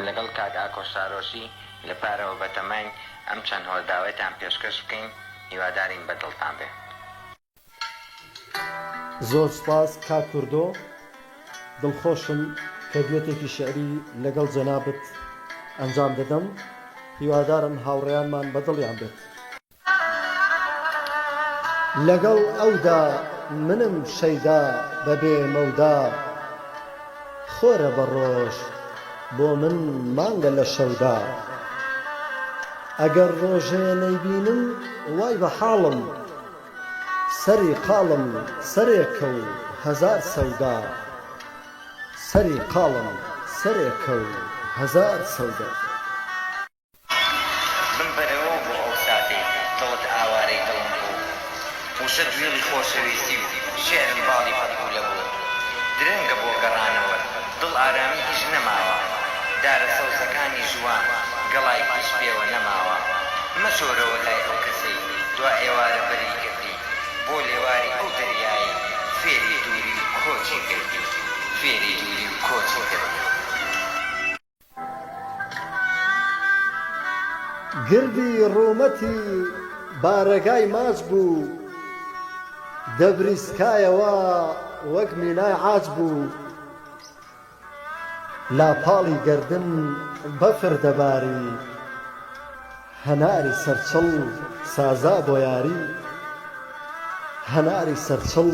لەگەڵ کاک ئاکۆ شارۆشی لە پارەوە بەتەمەنگ ئەم چەند هۆڵداوەتان پێشکەش بکەین، هیوادارین بەدڵتان بێ. زۆر سپاس کا کوردۆ، دڵخۆشم کە دوێتێکی شیعری لەگەڵ جەنابەت ئەنجام دەدەم، هیوادارم هاوڕێیانمان بەدڵیان بێت. لەگەڵ ئەودا منم شەیدا بەبێ مەودا، خۆرە بە ڕۆژ بۆ من مانگە لە شەودا، ئەگەر ڕۆژێ نەیبینم وای بە حاڵم، سەری قاڵم سەرێکە و هەزار سەودا، سەری قاڵم سەرێکە و هەزار سەودا. بمبەرەوە بۆ ئەو ساتەی دڵت ئاوارەی دڵم بوو، وشە دوێڵی خۆشەویستی و شێعرم باڵی فەتبوو لە بوو. درەنگە بۆ گەڕانەوە دڵ ئارامی هیچ نەماوە، دارە سەوزەکانی ژوان گەڵای هیچ پێوە نەماوە. مەچۆرەوە لای ئەو کەسەی دوا ئێوارە بەری کردی، بۆ لێواری ئەو دەریایی فێری دووری و کۆچی کردی، فێری دووری و کۆچی کردی. گردی ڕوومەتی بارەگای ماچ بوو، دەبریسکایەوە وەک مینای عاج بوو، لاپاڵی گەردن بەفر دەباری، هەناری سەرچڵ سازا بۆ یاری، هەناری سەرچڵ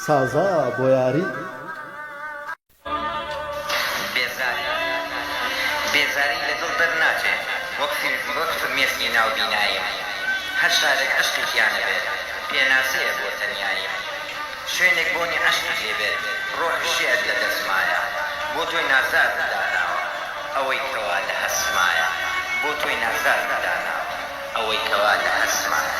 سازا بۆ یاری. بێزاری لە دڵ دەرناچێت وەک فرمێسکی ناو بینایە، هەر شارێک عەشقێکیانە بێت پێناسەیە بۆ تەنیایە، شوێنێک بۆنی عەشقی لێبێت ڕۆح شێعر لە دەسمایە، بۆ تۆی نازار داناوە ئەوەی کەوا لە هەسمایە، بۆ تۆی نازار داناوە ئەوەی کەوا لە هەسمایە.